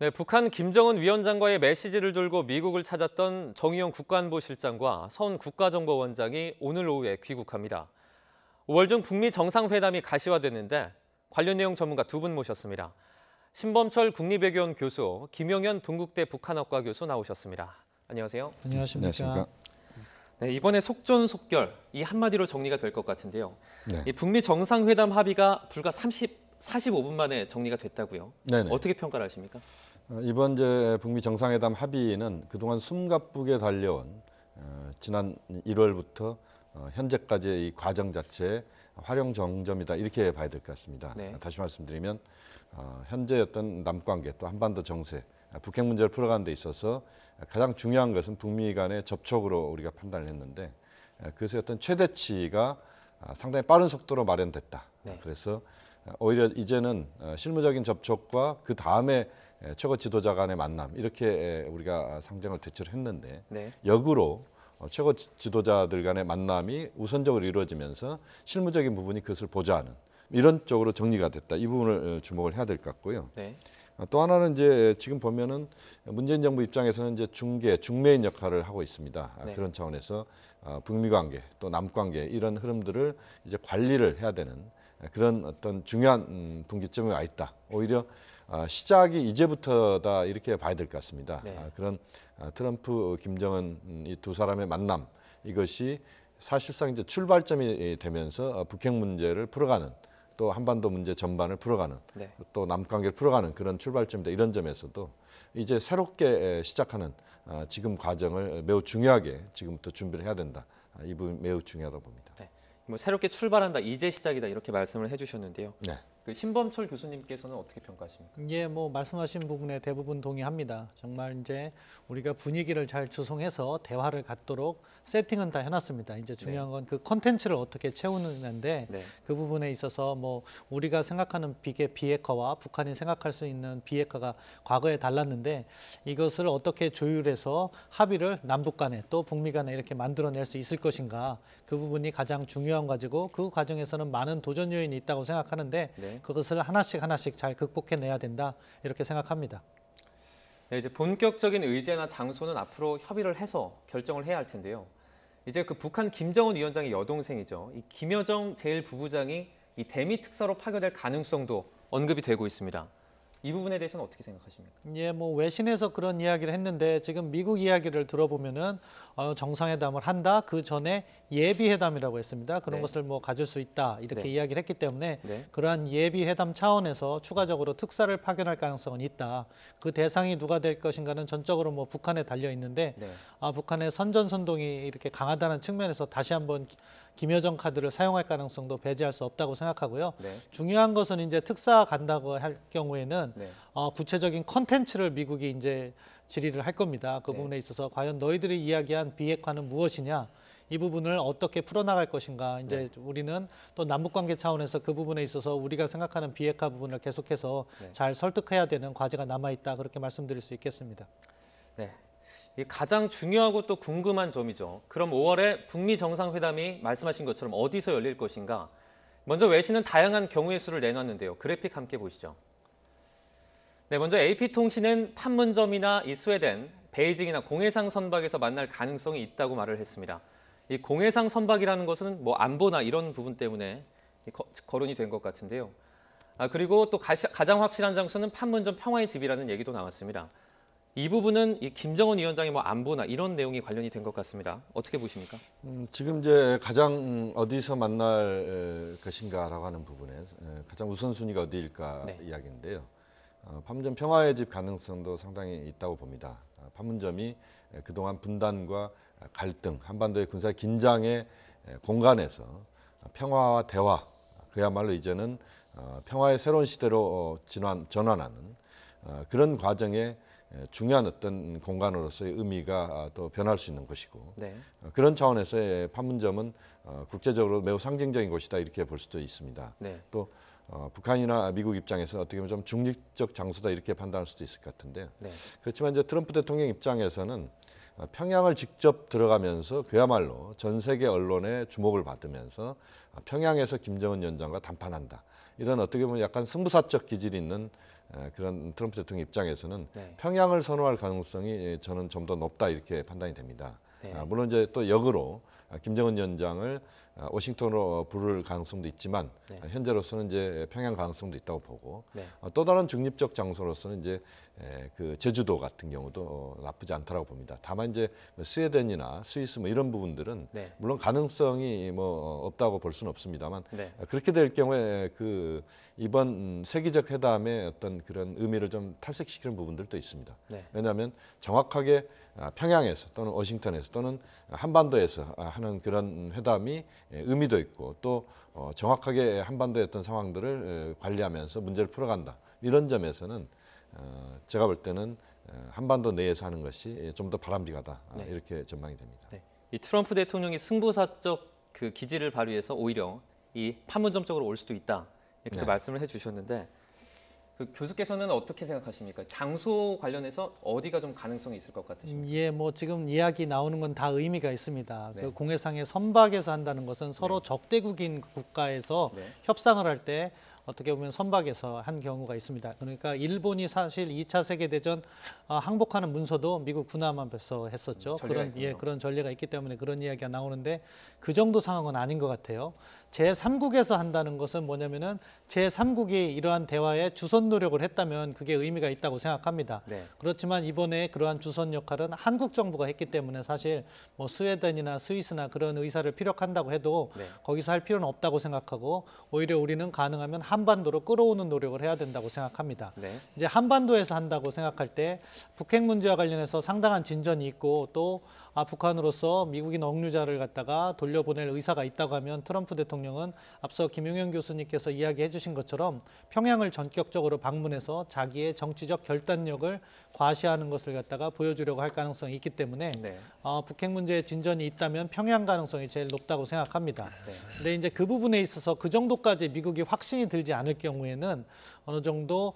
네, 북한 김정은 위원장과의 메시지를 들고 미국을 찾았던 정의용 국가안보실장과 서훈 국가정보원장이 오늘 오후에 귀국합니다. 5월 중 북미 정상회담이 가시화됐는데 관련 내용 전문가 두 분 모셨습니다. 신범철 국립외교원 교수, 김용현 동국대 북한학과 교수 나오셨습니다. 안녕하세요. 안녕하십니까. 네, 이번에 속전속결, 이 한마디로 정리가 될 것 같은데요. 네. 이 북미 정상회담 합의가 불과 45분 만에 정리가 됐다고요. 네네. 어떻게 평가를 하십니까? 이번 북미 정상회담 합의는 그동안 숨가쁘게 달려온 지난 1월부터 현재까지의 이 과정 자체의 활용 정점이다 이렇게 봐야 될 것 같습니다. 네. 다시 말씀드리면 현재 어떤 남관계 또 한반도 정세, 북핵 문제를 풀어가는 데 있어서 가장 중요한 것은 북미 간의 접촉으로 우리가 판단을 했는데 그것의 어떤 최대치가 상당히 빠른 속도로 마련됐다. 네. 그래서 오히려 이제는 실무적인 접촉과 그 다음에 최고 지도자 간의 만남 이렇게 우리가 상정을 대처를 했는데 네. 역으로 최고 지도자들 간의 만남이 우선적으로 이루어지면서 실무적인 부분이 그것을 보좌하는 이런 쪽으로 정리가 됐다. 이 부분을 주목을 해야 될 것 같고요. 네. 또 하나는 이제 지금 보면은 문재인 정부 입장에서는 이제 중매인 역할을 하고 있습니다. 네. 그런 차원에서 북미 관계 또 남 관계 이런 흐름들을 이제 관리를 해야 되는 그런 어떤 중요한 분기점에 와 있다. 오히려 시작이 이제부터다 이렇게 봐야 될 것 같습니다. 네. 그런 트럼프, 김정은 이 두 사람의 만남 이것이 사실상 이제 출발점이 되면서 북핵 문제를 풀어가는 또 한반도 문제 전반을 풀어가는 네. 또 남관계를 풀어가는 그런 출발점이다. 이런 점에서도 이제 새롭게 시작하는 지금 과정을 매우 중요하게 지금부터 준비를 해야 된다. 이 부분 매우 중요하다고 봅니다. 네. 뭐 새롭게 출발한다, 이제 시작이다 이렇게 말씀을 해주셨는데요. 네. 그 신범철 교수님께서는 어떻게 평가하십니까? 예, 뭐 말씀하신 부분에 대부분 동의합니다. 정말 이제 우리가 분위기를 잘 조성해서 대화를 갖도록 세팅은 다 해놨습니다. 이제 중요한 건 그 콘텐츠를 어떻게 채우는데 네. 그 부분에 있어서 뭐 우리가 생각하는 비핵화와 북한이 생각할 수 있는 비핵화가 과거에 달랐는데 이것을 어떻게 조율해서 합의를 남북 간에 또 북미 간에 이렇게 만들어낼 수 있을 것인가 그 부분이 가장 중요한 가지고 그 과정에서는 많은 도전 요인이 있다고 생각하는데 네. 그것을 하나씩 잘 극복해내야 된다 이렇게 생각합니다. 네, 이제 본격적인 의제나 장소는 앞으로 협의를 해서 결정을 해야 할 텐데요. 이제 그 북한 김정은 위원장의 여동생이죠. 이 김여정 제1부부장이 이 대미 특사로 파견될 가능성도 언급이 되고 있습니다. 이 부분에 대해서는 어떻게 생각하십니까? 예, 뭐 외신에서 그런 이야기를 했는데 지금 미국 이야기를 들어보면은 정상회담을 한다. 그 전에 예비회담이라고 했습니다. 그런 네. 것을 뭐 가질 수 있다 이렇게 네. 이야기를 했기 때문에 네. 그러한 예비회담 차원에서 추가적으로 특사를 파견할 가능성은 있다. 그 대상이 누가 될 것인가는 전적으로 뭐 북한에 달려 있는데 네. 북한의 선전선동이 이렇게 강하다는 측면에서 다시 한번 김여정 카드를 사용할 가능성도 배제할 수 없다고 생각하고요. 네. 중요한 것은 이제 특사 간다고 할 경우에는 네. 구체적인 컨텐츠를 미국이 이제 질의를 할 겁니다. 그 네. 부분에 있어서 과연 너희들이 이야기한 비핵화는 무엇이냐? 이 부분을 어떻게 풀어나갈 것인가? 이제 우리는 또 남북관계 차원에서 그 부분에 있어서 우리가 생각하는 비핵화 부분을 계속해서 네. 잘 설득해야 되는 과제가 남아 있다. 그렇게 말씀드릴 수 있겠습니다. 네. 이 가장 중요하고 또 궁금한 점이죠. 그럼 5월에 북미 정상회담이 말씀하신 것처럼 어디서 열릴 것인가? 먼저 외신은 다양한 경우의 수를 내놨는데요. 그래픽 함께 보시죠. 네, 먼저 AP통신은 판문점이나 이 스웨덴, 베이징이나 공해상 선박에서 만날 가능성이 있다고 말을 했습니다. 이 공해상 선박이라는 것은 뭐 안보나 이런 부분 때문에 거론이 된 것 같은데요. 그리고 또 가장 확실한 장소는 판문점 평화의 집이라는 얘기도 나왔습니다. 이 부분은 이 김정은 위원장의 뭐 안보나 이런 내용이 관련이 된 것 같습니다. 어떻게 보십니까? 지금 이제 가장 어디서 만날 것인가라고 하는 부분에 가장 우선순위가 어디일까 네. 이야기인데요. 판문점 평화의 집 가능성도 상당히 있다고 봅니다. 판문점이 그동안 분단과 갈등, 한반도의 군사 긴장의 공간에서 평화와 대화, 그야말로 이제는 평화의 새로운 시대로 전환하는 그런 과정에 중요한 어떤 공간으로서의 의미가 또 변할 수 있는 것이고 네. 그런 차원에서의 판문점은 국제적으로 매우 상징적인 곳이다 이렇게 볼 수도 있습니다. 네. 또 북한이나 미국 입장에서 어떻게 보면 좀 중립적 장소다 이렇게 판단할 수도 있을 것 같은데요. 네. 그렇지만 이제 트럼프 대통령 입장에서는 평양을 직접 들어가면서 그야말로 전 세계 언론의 주목을 받으면서 평양에서 김정은 위원장과 담판한다. 이런 어떻게 보면 약간 승부사적 기질이 있는 그런 트럼프 대통령 입장에서는 네. 평양을 선호할 가능성이 저는 좀 더 높다 이렇게 판단이 됩니다. 네. 물론 이제 또 역으로 김정은 위원장을 워싱턴으로 부를 가능성도 있지만 네. 현재로서는 이제 평양 가능성도 있다고 보고 네. 또 다른 중립적 장소로서는 이제 그 제주도 같은 경우도 나쁘지 않다라고 봅니다. 다만 이제 뭐 스웨덴이나 스위스 뭐 이런 부분들은 네. 물론 가능성이 뭐 없다고 볼 수는 없습니다만 네. 그렇게 될 경우에 그 이번 세계적 회담의 어떤 그런 의미를 좀 탈색시키는 부분들도 있습니다. 네. 왜냐하면 정확하게 평양에서 또는 워싱턴에서 또는 한반도에서 하는 그런 회담이 의미도 있고 또 정확하게 한반도의 어떤 상황들을 관리하면서 문제를 풀어간다. 이런 점에서는 제가 볼 때는 한반도 내에서 하는 것이 좀 더 바람직하다. 네. 이렇게 전망이 됩니다. 네. 이 트럼프 대통령이 승부사적 그 기지를 발휘해서 오히려 이 판문점 쪽으로 올 수도 있다. 이렇게 네. 말씀을 해주셨는데 그 교수께서는 어떻게 생각하십니까? 장소 관련해서 어디가 좀 가능성이 있을 것 같으십니까? 예, 뭐 지금 이야기 나오는 건 다 의미가 있습니다. 네. 그 공해상의 선박에서 한다는 것은 서로 적대국인 국가에서 네. 협상을 할 때 어떻게 보면 선박에서 한 경우가 있습니다. 그러니까 일본이 사실 2차 세계대전 항복하는 문서도 미국 군함함에서 했었죠. 전례가 그런 있군요. 그런 전례가 있기 때문에 그런 이야기가 나오는데 그 정도 상황은 아닌 것 같아요. 제3국에서 한다는 것은 뭐냐면은 제3국이 이러한 대화에 주선 노력을 했다면 그게 의미가 있다고 생각합니다. 네. 그렇지만 이번에 그러한 주선 역할은 한국 정부가 했기 때문에 사실 뭐 스웨덴이나 스위스나 그런 의사를 피력한다고 해도 네. 거기서 할 필요는 없다고 생각하고 오히려 우리는 가능하면 한반도로 끌어오는 노력을 해야 된다고 생각합니다. 네. 이제 한반도에서 한다고 생각할 때 북핵 문제와 관련해서 상당한 진전이 있고 또 북한으로서 미국인 억류자를 갖다가 돌려보낼 의사가 있다고 하면 트럼프 대통령은 앞서 김용현 교수님께서 이야기해 주신 것처럼 평양을 전격적으로 방문해서 자기의 정치적 결단력을 과시하는 것을 갖다가 보여주려고 할 가능성이 있기 때문에 네. 북핵 문제에 진전이 있다면 평양 가능성이 제일 높다고 생각합니다. 네. 근데 이제 그 부분에 있어서 그 정도까지 미국이 확신이 들지 않을 경우에는 어느 정도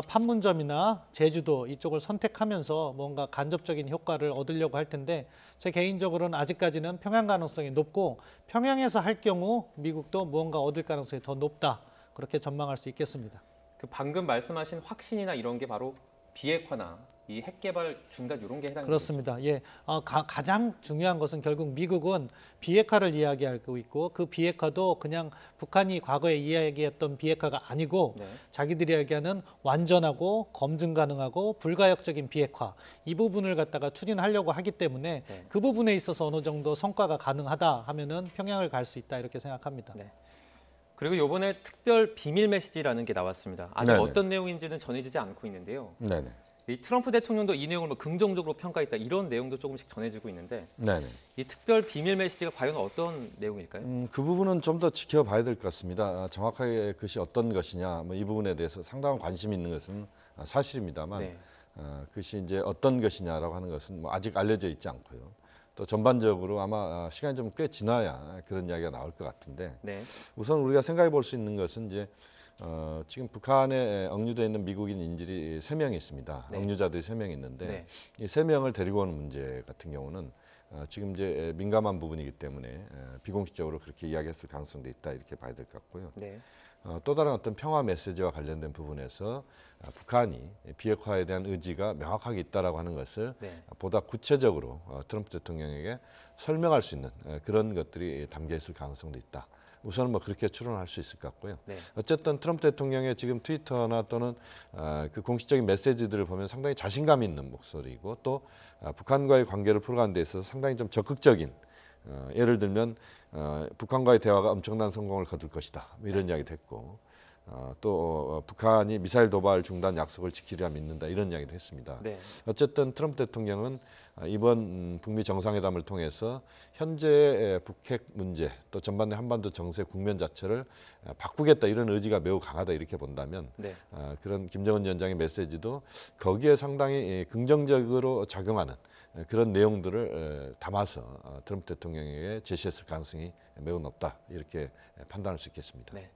판문점이나 제주도 이쪽을 선택하면서 뭔가 간접적인 효과를 얻으려고 할 텐데 제 개인적으로는 아직까지는 평양 가능성이 높고 평양에서 할 경우 미국도 무언가 얻을 가능성이 더 높다. 그렇게 전망할 수 있겠습니다. 그 방금 말씀하신 확신이나 이런 게 바로 비핵화나 이 핵 개발 중단 이런 게 해당이 그렇습니다. 예, 가장 중요한 것은 결국 미국은 비핵화를 이야기하고 있고 그 비핵화도 그냥 북한이 과거에 이야기했던 비핵화가 아니고 네. 자기들이 이야기하는 완전하고 검증 가능하고 불가역적인 비핵화 이 부분을 갖다가 추진하려고 하기 때문에 네. 그 부분에 있어서 어느 정도 성과가 가능하다 하면은 평양을 갈 수 있다 이렇게 생각합니다. 네. 그리고 이번에 특별 비밀 메시지라는 게 나왔습니다. 아직 네네. 어떤 내용인지는 전해지지 않고 있는데요. 네네. 이 트럼프 대통령도 이 내용을 뭐 긍정적으로 평가했다 이런 내용도 조금씩 전해지고 있는데 네네. 이 특별 비밀 메시지가 과연 어떤 내용일까요? 그 부분은 좀 더 지켜봐야 될 것 같습니다. 정확하게 그것이 어떤 것이냐, 뭐 이 부분에 대해서 상당한 관심이 있는 것은 사실입니다만, 네. 그것이 이제 어떤 것이냐라고 하는 것은 뭐 아직 알려져 있지 않고요. 또 전반적으로 아마 시간이 좀 꽤 지나야 그런 이야기가 나올 것 같은데, 네. 우선 우리가 생각해 볼 수 있는 것은 이제 지금 북한에 억류되어 있는 미국인 인질이 3명이 있습니다. 네. 억류자들이 3명이 있는데 네. 이 3명을 데리고 오는 문제 같은 경우는 지금 이제 민감한 부분이기 때문에 비공식적으로 그렇게 이야기했을 가능성도 있다 이렇게 봐야 될 것 같고요. 네. 또 다른 어떤 평화 메시지와 관련된 부분에서 북한이 비핵화에 대한 의지가 명확하게 있다라고 하는 것을 네. 보다 구체적으로 트럼프 대통령에게 설명할 수 있는 그런 것들이 담겨 있을 가능성도 있다. 우선은 뭐 그렇게 추론할 수 있을 것 같고요. 네. 어쨌든 트럼프 대통령의 지금 트위터나 또는 그 공식적인 메시지들을 보면 상당히 자신감 있는 목소리고 또 북한과의 관계를 풀어가는 데 있어서 상당히 좀 적극적인 예를 들면 북한과의 대화가 엄청난 성공을 거둘 것이다 뭐 이런 이야기도 했고 또 북한이 미사일 도발 중단 약속을 지키리라 믿는다 이런 이야기도 했습니다. 네. 어쨌든 트럼프 대통령은 이번 북미 정상회담을 통해서 현재의 북핵 문제 또 전반의 한반도 정세 국면 자체를 바꾸겠다 이런 의지가 매우 강하다 이렇게 본다면 네. 그런 김정은 위원장의 메시지도 거기에 상당히 긍정적으로 작용하는 그런 내용들을 담아서 트럼프 대통령에게 제시했을 가능성이 매우 높다 이렇게 판단할 수 있겠습니다. 네.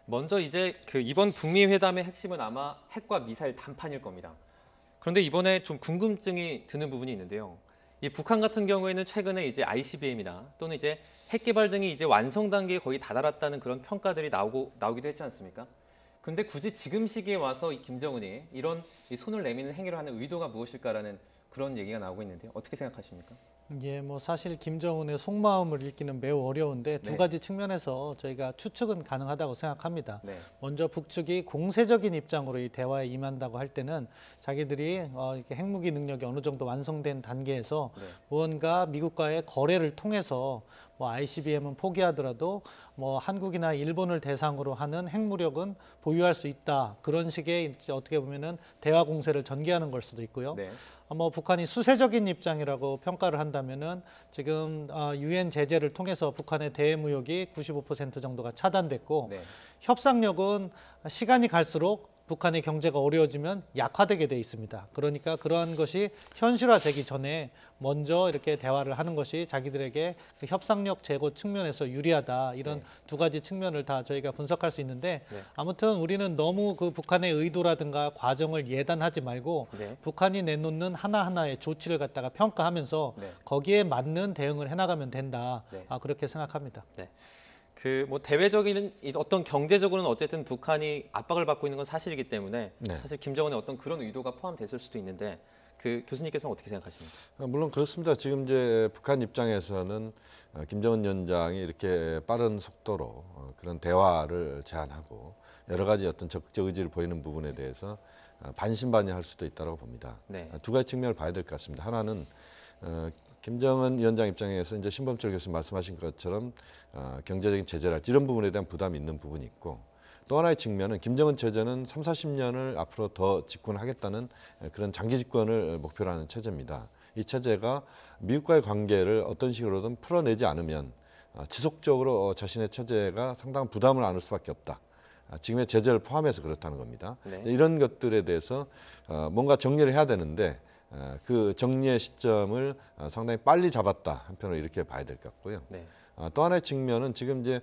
먼저 이제 그 이번 북미 회담의 핵심은 아마 핵과 미사일 단판일 겁니다. 그런데 이번에 좀 궁금증이 드는 부분이 있는데요. 이 북한 같은 경우에는 최근에 이제 ICBM이나 또는 이제 핵 개발 등이 이제 완성 단계에 거의 다다랐다는 그런 평가들이 나오기도 했지 않습니까? 근데 굳이 지금 시기에 와서 이 김정은이 이런 이 손을 내미는 행위를 하는 의도가 무엇일까라는 그런 얘기가 나오고 있는데요. 어떻게 생각하십니까? 예, 뭐 사실 김정은의 속마음을 읽기는 매우 어려운데 두 네. 가지 측면에서 저희가 추측은 가능하다고 생각합니다. 네. 먼저 북측이 공세적인 입장으로 이 대화에 임한다고 할 때는 자기들이 이렇게 핵무기 능력이 어느 정도 완성된 단계에서 네. 무언가 미국과의 거래를 통해서 뭐 ICBM은 포기하더라도 뭐 한국이나 일본을 대상으로 하는 핵무력은 보유할 수 있다. 그런 식의 이제 어떻게 보면은 대화 공세를 전개하는 걸 수도 있고요. 네. 뭐 북한이 수세적인 입장이라고 평가를 한다면은 지금 유엔 제재를 통해서 북한의 대외 무역이 95% 정도가 차단됐고 네. 협상력은 시간이 갈수록 북한의 경제가 어려워지면 약화되게 돼 있습니다. 그러니까 그러한 것이 현실화되기 전에 먼저 이렇게 대화를 하는 것이 자기들에게 그 협상력 제고 측면에서 유리하다. 이런 네. 두 가지 측면을 다 저희가 분석할 수 있는데 네. 아무튼 우리는 너무 그 북한의 의도라든가 과정을 예단하지 말고 네. 북한이 내놓는 하나하나의 조치를 갖다가 평가하면서 네. 거기에 맞는 대응을 해나가면 된다. 네. 그렇게 생각합니다. 그 뭐 대외적인 어떤 경제적으로는 어쨌든 북한이 압박을 받고 있는 건 사실이기 때문에 네. 사실 김정은의 어떤 그런 의도가 포함됐을 수도 있는데 그 교수님께서는 어떻게 생각하십니까? 물론 그렇습니다. 지금 이제 북한 입장에서는 김정은 위원장이 이렇게 빠른 속도로 그런 대화를 제안하고 여러 가지 어떤 적극적 의지를 보이는 부분에 대해서 반신반의할 수도 있다고 봅니다. 네. 두 가지 측면을 봐야 될 것 같습니다. 하나는 김정은 위원장 입장에서 이제 신범철 교수님 말씀하신 것처럼 경제적인 제재랄지 이런 부분에 대한 부담이 있는 부분이 있고 또 하나의 측면은 김정은 체제는 3, 40년을 앞으로 더 집권하겠다는 그런 장기 집권을 목표로 하는 체제입니다. 이 체제가 미국과의 관계를 어떤 식으로든 풀어내지 않으면 지속적으로 자신의 체제가 상당한 부담을 안을 수밖에 없다. 지금의 제재를 포함해서 그렇다는 겁니다. 네. 이런 것들에 대해서 뭔가 정리를 해야 되는데 그 정리의 시점을 상당히 빨리 잡았다. 한편으로 이렇게 봐야 될 것 같고요. 네. 또 하나의 측면은 지금 이제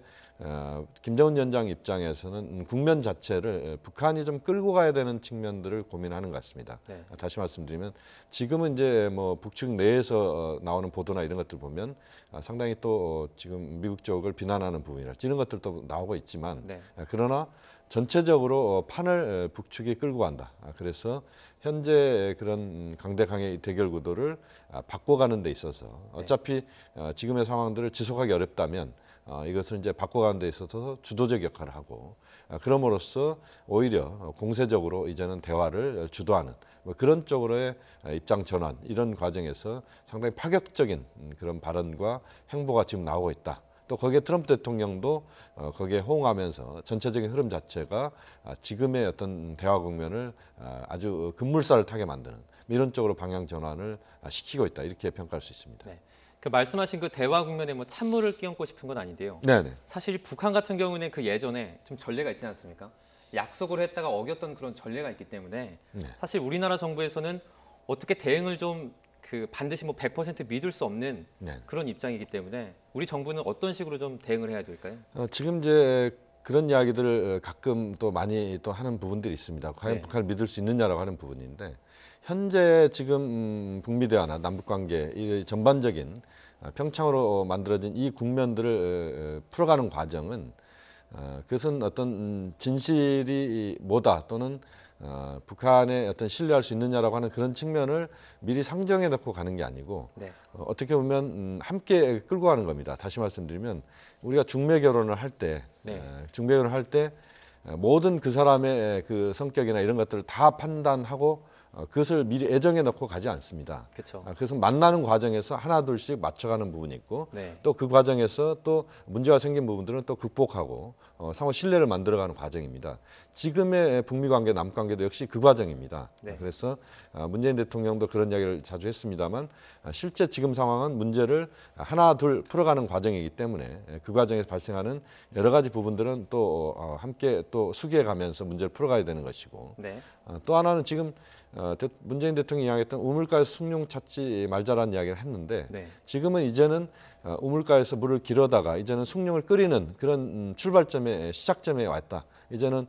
김정은 위원장 입장에서는 국면 자체를 북한이 좀 끌고 가야 되는 측면들을 고민하는 것 같습니다. 네. 다시 말씀드리면 지금은 이제 뭐 북측 내에서 나오는 보도나 이런 것들 보면 상당히 또 지금 미국 쪽을 비난하는 부분이랄지 이런 것들도 나오고 있지만 네. 그러나 전체적으로 판을 북측이 끌고 간다. 그래서 현재 그런 강대강의 대결 구도를 바꿔가는 데 있어서 어차피 지금의 상황들을 지속하기 어렵다면 이것을 이제 바꿔가는 데 있어서 주도적 역할을 하고 그럼으로써 오히려 공세적으로 이제는 대화를 주도하는 뭐 그런 쪽으로의 입장 전환 이런 과정에서 상당히 파격적인 그런 발언과 행보가 지금 나오고 있다. 또 거기에 트럼프 대통령도 거기에 호응하면서 전체적인 흐름 자체가 지금의 어떤 대화 국면을 아주 급물살을 타게 만드는 이런 쪽으로 방향 전환을 시키고 있다 이렇게 평가할 수 있습니다. 네. 그 말씀하신 그 대화 국면에 뭐 찬물을 끼얹고 싶은 건 아닌데요. 네네. 사실 북한 같은 경우는 그 예전에 좀 전례가 있지 않습니까? 약속을 했다가 어겼던 그런 전례가 있기 때문에 네. 사실 우리나라 정부에서는 어떻게 대응을 좀 그 반드시 뭐 100% 믿을 수 없는 네. 그런 입장이기 때문에 우리 정부는 어떤 식으로 좀 대응을 해야 될까요? 지금 이제 그런 이야기들을 가끔 또 많이 또 하는 부분들이 있습니다. 과연 네. 북한을 믿을 수 있느냐라고 하는 부분인데 현재 지금 북미 대화나 남북 관계 이 전반적인 평창으로 만들어진 이 국면들을 풀어가는 과정은 그것은 어떤 진실이 뭐다 또는 북한에 어떤 신뢰할 수 있느냐라고 하는 그런 측면을 미리 상정해 놓고 가는 게 아니고 네. 어떻게 보면 함께 끌고 가는 겁니다. 다시 말씀드리면 우리가 중매 결혼을 할 때 네. 중매 결혼을 할 때 모든 그 사람의 그 성격이나 이런 것들을 다 판단하고 그것을 미리 애정해 놓고 가지 않습니다. 그렇죠. 그것은 만나는 과정에서 하나 둘씩 맞춰가는 부분이 있고 네. 또 그 과정에서 또 문제가 생긴 부분들은 또 극복하고 상호 신뢰를 만들어가는 과정입니다. 지금의 북미 관계, 남 관계도 역시 그 과정입니다. 네. 그래서 문재인 대통령도 그런 이야기를 자주 했습니다만 실제 지금 상황은 문제를 하나 둘 풀어가는 과정이기 때문에 그 과정에서 발생하는 여러 가지 부분들은 또 함께 또 수기해가면서 문제를 풀어가야 되는 것이고 네. 또 하나는 지금 문재인 대통령이 이야기했던 우물가에서 숭늉 찾지 말자라는 이야기를 했는데 네. 지금은 이제는 우물가에서 물을 길어다가 이제는 숭늉을 끓이는 그런 출발점에 시작점에 왔다. 이제는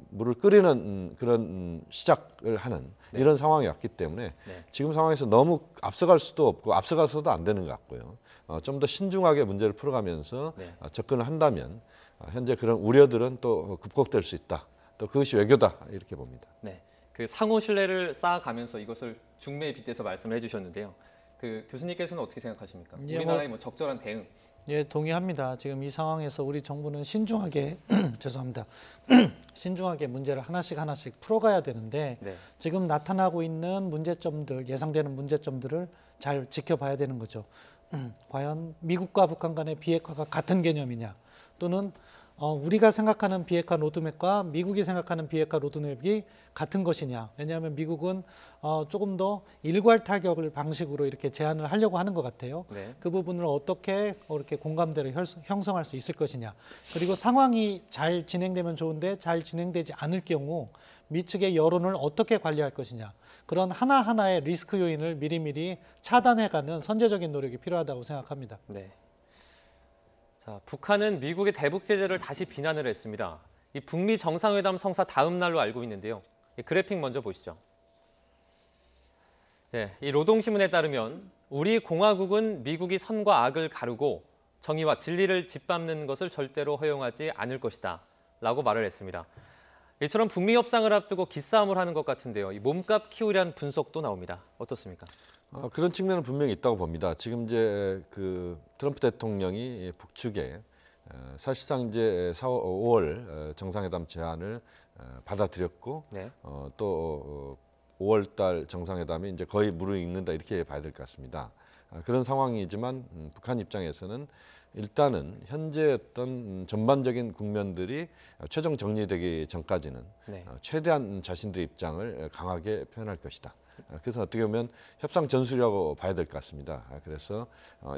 물을 끓이는 그런 시작을 하는 네. 이런 상황이 왔기 때문에 네. 지금 상황에서 너무 앞서갈 수도 없고 앞서가서도 안 되는 것 같고요. 좀 더 신중하게 문제를 풀어가면서 네. 접근을 한다면 현재 그런 우려들은 또 극복될 수 있다. 또 그것이 외교다 이렇게 봅니다. 네, 그 상호 신뢰를 쌓아가면서 이것을 중매에 빗대서 말씀을 해주셨는데요. 그 교수님께서는 어떻게 생각하십니까? 예, 우리나라의 뭐 적절한 대응. 예, 동의합니다. 지금 이 상황에서 우리 정부는 신중하게 죄송합니다. 신중하게 문제를 하나씩 풀어가야 되는데 네, 지금 나타나고 있는 문제점들, 예상되는 문제점들을 잘 지켜봐야 되는 거죠. 과연 미국과 북한 간의 비핵화가 같은 개념이냐, 또는 우리가 생각하는 비핵화 로드맵과 미국이 생각하는 비핵화 로드맵이 같은 것이냐. 왜냐하면 미국은 조금 더 일괄 타격을 방식으로 이렇게 제안을 하려고 하는 것 같아요. 네, 그 부분을 어떻게 이렇게 공감대를 형성할 수 있을 것이냐. 그리고 상황이 잘 진행되면 좋은데 잘 진행되지 않을 경우 미측의 여론을 어떻게 관리할 것이냐. 그런 하나하나의 리스크 요인을 미리미리 차단해가는 선제적인 노력이 필요하다고 생각합니다. 네. 자, 북한은 미국의 대북 제재를 다시 비난을 했습니다. 이 북미 정상회담 성사 다음 날로 알고 있는데요. 이 그래픽 먼저 보시죠. 네, 이 노동신문에 따르면 우리 공화국은 미국이 선과 악을 가르고 정의와 진리를 짓밟는 것을 절대로 허용하지 않을 것이다 라고 말을 했습니다. 이처럼 북미 협상을 앞두고 기싸움을 하는 것 같은데요. 이 몸값 키우려는 분석도 나옵니다. 어떻습니까? 그런 측면은 분명히 있다고 봅니다. 지금 이제 그 트럼프 대통령이 북측에 사실상 이제 5월 정상회담 제안을 받아들였고 네, 또 5월 달 정상회담이 이제 거의 무르익는다 이렇게 봐야 될 것 같습니다. 그런 상황이지만 북한 입장에서는 일단은 현재 어떤 전반적인 국면들이 최종 정리되기 전까지는 네, 최대한 자신들의 입장을 강하게 표현할 것이다. 그래서 어떻게 보면 협상 전술이라고 봐야 될 것 같습니다. 그래서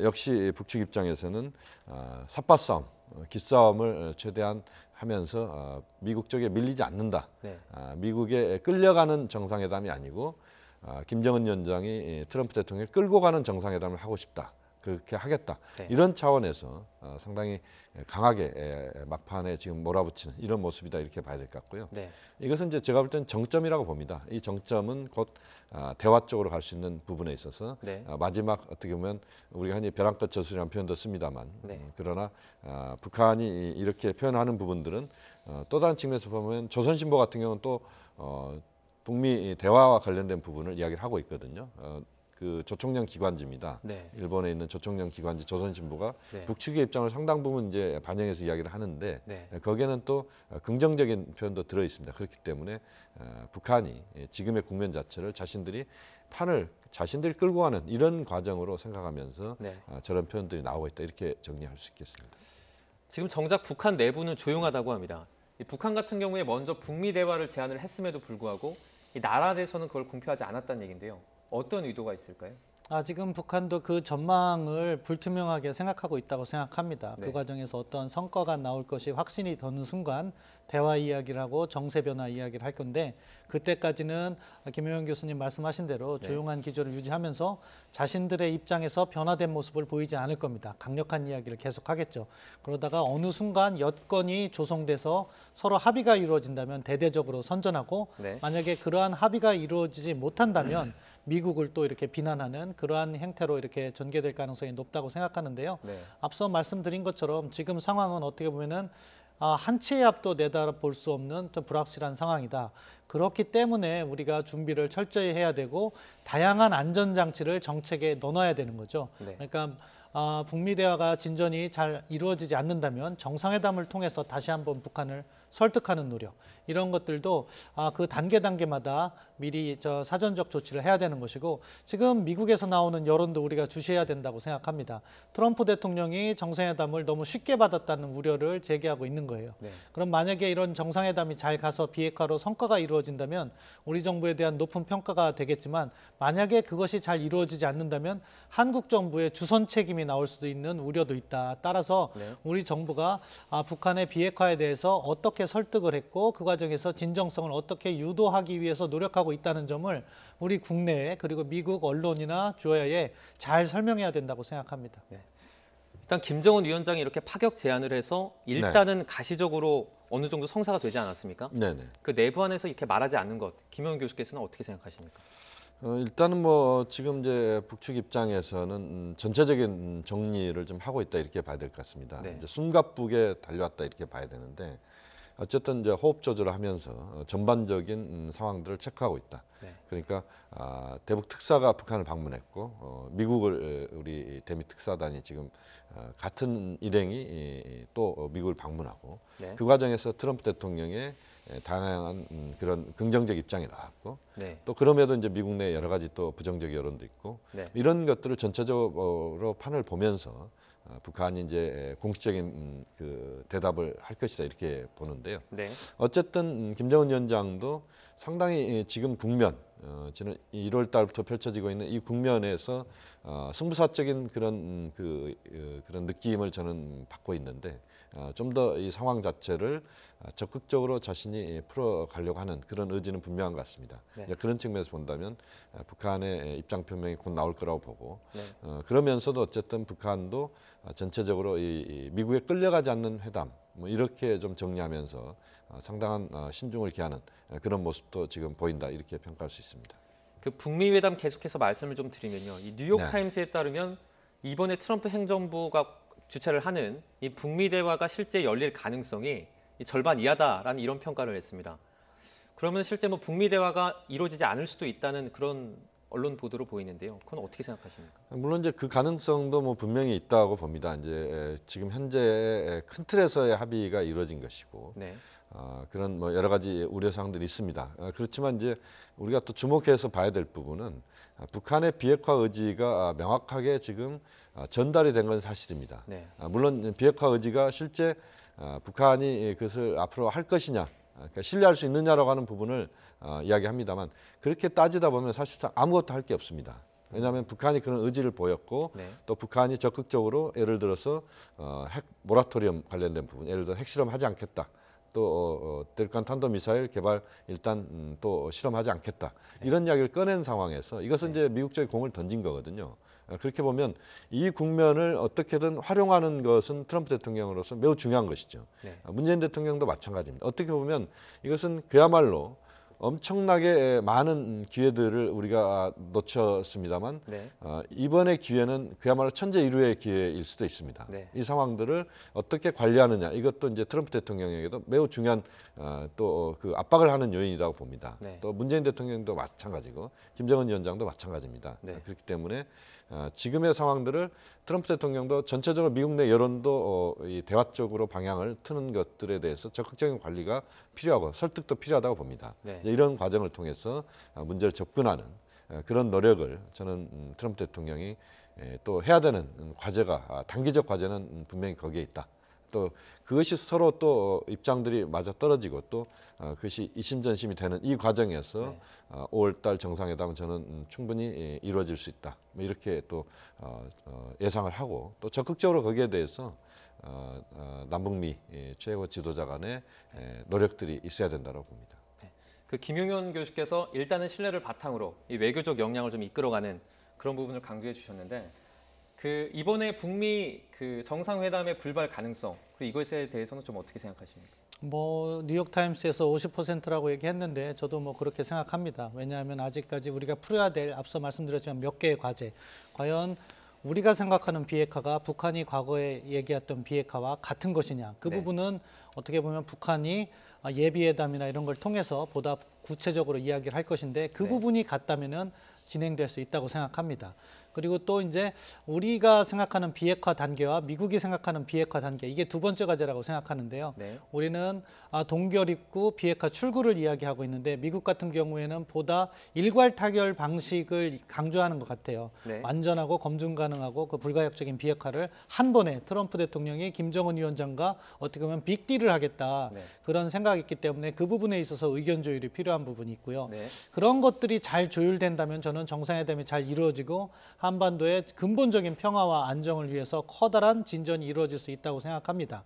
역시 북측 입장에서는 삿바싸움, 기싸움을 최대한 하면서 미국 쪽에 밀리지 않는다. 네, 미국에 끌려가는 정상회담이 아니고 김정은 위원장이 트럼프 대통령을 끌고 가는 정상회담을 하고 싶다. 그렇게 하겠다. 네. 이런 차원에서 상당히 강하게 막판에 지금 몰아붙이는 이런 모습이다 이렇게 봐야 될 것 같고요. 네, 이것은 이제 제가 볼 때는 정점이라고 봅니다. 이 정점은 곧 대화 쪽으로 갈 수 있는 부분에 있어서 네. 마지막 어떻게 보면 우리가 흔히 벼랑끝 저술이라는 표현도 씁니다만 네. 그러나 북한이 이렇게 표현하는 부분들은 또 다른 측면에서 보면 조선신보 같은 경우는 또 북미 대화와 관련된 부분을 이야기를 하고 있거든요. 그 조총련 기관지입니다. 네. 일본에 있는 조총련 기관지 조선신보가 네. 북측의 입장을 상당 부분 이제 반영해서 이야기를 하는데 네. 거기에는 또 긍정적인 표현도 들어 있습니다. 그렇기 때문에 북한이 지금의 국면 자체를 자신들이 끌고 가는 이런 과정으로 생각하면서 네. 저런 표현들이 나오고 있다 이렇게 정리할 수 있겠습니다. 지금 정작 북한 내부는 조용하다고 합니다. 이 북한 같은 경우에 먼저 북미 대화를 제안을 했음에도 불구하고 이 나라 내에서는 그걸 공표하지 않았다는 얘기인데요. 어떤 의도가 있을까요? 지금 북한도 그 전망을 불투명하게 생각하고 있다고 생각합니다. 네. 그 과정에서 어떤 성과가 나올 것이 확신이 드는 순간 대화 이야기를 하고 정세 변화 이야기를 할 건데 그때까지는 김효영 교수님 말씀하신 대로 네. 조용한 기조를 유지하면서 자신들의 입장에서 변화된 모습을 보이지 않을 겁니다. 강력한 이야기를 계속하겠죠. 그러다가 어느 순간 여건이 조성돼서 서로 합의가 이루어진다면 대대적으로 선전하고 네. 만약에 그러한 합의가 이루어지지 못한다면 미국을 또 이렇게 비난하는 그러한 행태로 이렇게 전개될 가능성이 높다고 생각하는데요. 네. 앞서 말씀드린 것처럼 지금 상황은 어떻게 보면은 한 치의 앞도 내다볼 수 없는 좀 불확실한 상황이다. 그렇기 때문에 우리가 준비를 철저히 해야 되고 다양한 안전장치를 정책에 넣어놔야 되는 거죠. 네. 그러니까 북미 대화가 진전이 잘 이루어지지 않는다면 정상회담을 통해서 다시 한번 북한을 설득하는 노력 이런 것들도 그 단계마다 미리 사전적 조치를 해야 되는 것이고 지금 미국에서 나오는 여론도 우리가 주시해야 된다고 생각합니다. 트럼프 대통령이 정상회담을 너무 쉽게 받았다는 우려를 제기하고 있는 거예요. 네. 그럼 만약에 이런 정상회담이 잘 가서 비핵화로 성과가 이루어진다면 우리 정부에 대한 높은 평가가 되겠지만 만약에 그것이 잘 이루어지지 않는다면 한국 정부의 주선 책임이 나올 수도 있는 우려도 있다. 따라서 네. 우리 정부가 북한의 비핵화에 대해서 어떻게 설득을 했고 그 과정에서 진정성을 어떻게 유도하기 위해서 노력하고 있다는 점을 우리 국내에 그리고 미국 언론이나 조야에 잘 설명해야 된다고 생각합니다. 일단 김정은 위원장이 이렇게 파격 제안을 해서 일단은 가시적으로 어느 정도 성사가 되지 않았습니까? 네네. 그 내부 안에서 이렇게 말하지 않는 것, 김효영 교수께서는 어떻게 생각하십니까? 일단은 뭐 지금 이제 북측 입장에서는 전체적인 정리를 좀 하고 있다 이렇게 봐야 될 것 같습니다. 네. 이제 숨가쁘게 달려왔다 이렇게 봐야 되는데 어쨌든 이제 호흡 조절을 하면서 전반적인 상황들을 체크하고 있다. 네. 그러니까 대북 특사가 북한을 방문했고 미국을 우리 대미 특사단이 지금 같은 일행이 또 미국을 방문하고 네. 그 과정에서 트럼프 대통령의 다양한 그런 긍정적 입장이 나왔고 네. 또 그럼에도 이제 미국 내 여러 가지 또 부정적 여론도 있고 네. 이런 것들을 전체적으로 판을 보면서 북한이 이제 공식적인 그 대답을 할 것이다 이렇게 보는데요. 네. 어쨌든 김정은 위원장도 상당히 지금 국면, 지난 1월 달부터 펼쳐지고 있는 이 국면에서 승부사적인 그런 그런 느낌을 저는 받고 있는데 좀 더 이 상황 자체를 적극적으로 자신이 풀어가려고 하는 그런 의지는 분명한 것 같습니다. 네. 그런 측면에서 본다면 북한의 입장 표명이 곧 나올 거라고 보고 네. 그러면서도 어쨌든 북한도 전체적으로 이 미국에 끌려가지 않는 회담 뭐 이렇게 좀 정리하면서 상당한 신중을 기하는 그런 모습도 지금 보인다 이렇게 평가할 수 있습니다. 그 북미 회담 계속해서 말씀을 좀 드리면요. 이 뉴욕 네. 타임스에 따르면 이번에 트럼프 행정부가 주최를 하는 이 북미 대화가 실제 열릴 가능성이 이 절반 이하다라는 이런 평가를 했습니다. 그러면 실제 뭐 북미 대화가 이루어지지 않을 수도 있다는 그런 언론 보도로 보이는데요. 그건 어떻게 생각하십니까? 물론 이제 그 가능성도 뭐 분명히 있다고 봅니다. 이제 지금 현재 큰 틀에서의 합의가 이루어진 것이고 네. 그런 뭐 여러 가지 우려 사항들이 있습니다. 그렇지만 이제 우리가 또 주목해서 봐야 될 부분은 북한의 비핵화 의지가 명확하게 지금 전달이 된 건 사실입니다. 네. 물론 비핵화 의지가 실제 북한이 그것을 앞으로 할 것이냐, 그러니까 신뢰할 수 있느냐라고 하는 부분을 이야기합니다만 그렇게 따지다 보면 사실상 아무것도 할 게 없습니다. 왜냐하면 북한이 그런 의지를 보였고 네. 또 북한이 적극적으로 예를 들어서 핵 모라토리엄 관련된 부분, 예를 들어 핵실험하지 않겠다. 또 대륙간 탄도미사일 개발 일단 또 실험하지 않겠다. 이런 이야기를 꺼낸 상황에서 이것은 이제 미국 쪽에 공을 던진 거거든요. 그렇게 보면 이 국면을 어떻게든 활용하는 것은 트럼프 대통령으로서 매우 중요한 것이죠. 네. 문재인 대통령도 마찬가지입니다. 어떻게 보면 이것은 그야말로 엄청나게 많은 기회들을 우리가 놓쳤습니다만 네. 이번의 기회는 그야말로 천재일우의 기회일 수도 있습니다. 네. 이 상황들을 어떻게 관리하느냐 이것도 이제 트럼프 대통령에게도 매우 중요한 또 그 압박을 하는 요인이라고 봅니다. 네. 또 문재인 대통령도 마찬가지고 김정은 위원장도 마찬가지입니다. 네. 그렇기 때문에 지금의 상황들을 트럼프 대통령도 전체적으로 미국 내 여론도 이 대화 쪽으로 방향을 트는 것들에 대해서 적극적인 관리가 필요하고 설득도 필요하다고 봅니다. 네. 이런 과정을 통해서 문제를 접근하는 그런 노력을 저는 트럼프 대통령이 또 해야 되는 과제가 단기적 과제는 분명히 거기에 있다. 또 그것이 서로 또 입장들이 맞아 떨어지고 또 그것이 이심전심이 되는 이 과정에서 네. 5월달 정상회담은 저는 충분히 이루어질 수 있다. 뭐 이렇게 또 예상을 하고 또 적극적으로 거기에 대해서 남북미 최고 지도자 간의 노력들이 있어야 된다고 봅니다. 그 김용현 교수께서 일단은 신뢰를 바탕으로 이 외교적 역량을 좀 이끌어가는 그런 부분을 강조해 주셨는데 그 이번에 북미 그 정상회담의 불발 가능성 그리고 이것에 대해서는 좀 어떻게 생각하십니까? 뭐 뉴욕 타임스에서 50%라고 얘기했는데 저도 뭐 그렇게 생각합니다. 왜냐하면 아직까지 우리가 풀어야 될 앞서 말씀드렸지만 몇 개의 과제, 과연 우리가 생각하는 비핵화가 북한이 과거에 얘기했던 비핵화와 같은 것이냐, 그 네. 부분은 어떻게 보면 북한이 예비회담이나 이런 걸 통해서 보다 구체적으로 이야기를 할 것인데 그 네. 부분이 같다면은 진행될 수 있다고 생각합니다. 그리고 또 이제 우리가 생각하는 비핵화 단계와 미국이 생각하는 비핵화 단계, 이게 두 번째 과제라고 생각하는데요. 네. 우리는 동결 입구 비핵화 출구를 이야기하고 있는데 미국 같은 경우에는 보다 일괄 타결 방식을 강조하는 것 같아요. 네. 완전하고 검증 가능하고 그 불가역적인 비핵화를 한 번에 트럼프 대통령이 김정은 위원장과 어떻게 보면 빅딜을 하겠다. 네. 그런 생각이 있기 때문에 그 부분에 있어서 의견 조율이 필요한 부분이 있고요. 네. 그런 것들이 잘 조율된다면 저는 정상회담이 잘 이루어지고 한반도의 근본적인 평화와 안정을 위해서 커다란 진전이 이루어질 수 있다고 생각합니다.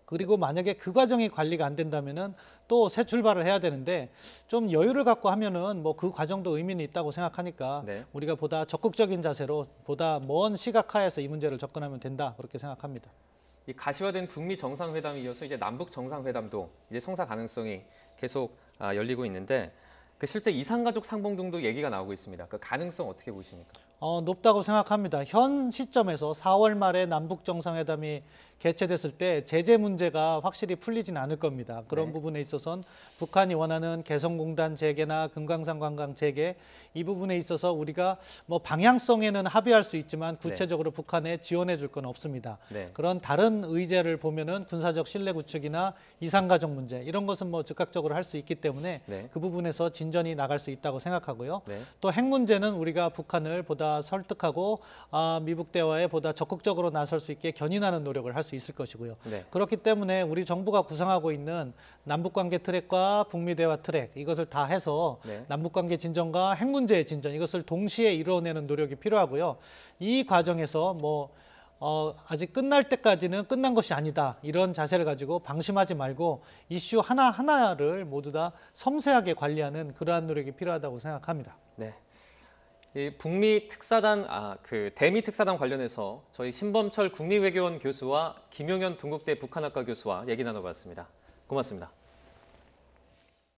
그리고 만약에 그 과정이 관리가 안 된다면은 또 새 출발을 해야 되는데 좀 여유를 갖고 하면은 뭐 그 과정도 의미는 있다고 생각하니까 네. 우리가 보다 적극적인 자세로 보다 먼 시각하에서 이 문제를 접근하면 된다 그렇게 생각합니다. 이 가시화된 북미 정상회담에 이어서 이제 남북 정상회담도 이제 성사 가능성이 계속 열리고 있는데 그 실제 이산가족 상봉 등도 얘기가 나오고 있습니다. 그 가능성 어떻게 보십니까? 높다고 생각합니다. 현 시점에서 4월 말에 남북 정상회담이 개최됐을 때 제재 문제가 확실히 풀리진 않을 겁니다. 그런 네. 부분에 있어서는 북한이 원하는 개성공단 재개나 금강산 관광 재개 이 부분에 있어서 우리가 뭐 방향성에는 합의할 수 있지만 구체적으로 북한에 지원해 줄 건 없습니다. 네. 그런 다른 의제를 보면은 군사적 신뢰 구축이나 이산가족 문제 이런 것은 뭐 즉각적으로 할 수 있기 때문에 네. 그 부분에서 진전이 나갈 수 있다고 생각하고요. 네. 또 핵 문제는 우리가 북한을 보다 설득하고 미북 대화에 보다 적극적으로 나설 수 있게 견인하는 노력을 할 수 있을 것이고요. 네. 그렇기 때문에 우리 정부가 구상하고 있는 남북관계 트랙과 북미 대화 트랙 이것을 다 해서 네. 남북관계 진전과 핵 문제의 진전 이것을 동시에 이루어내는 노력이 필요하고요. 이 과정에서 아직 끝날 때까지는 끝난 것이 아니다. 이런 자세를 가지고 방심하지 말고 이슈 하나하나를 모두 다 섬세하게 관리하는 그러한 노력이 필요하다고 생각합니다. 네. 이 북미 특사단, 대미 특사단 관련해서 저희 신범철 국립외교원 교수와 김용현 동국대 북한학과 교수와 얘기 나눠봤습니다. 고맙습니다.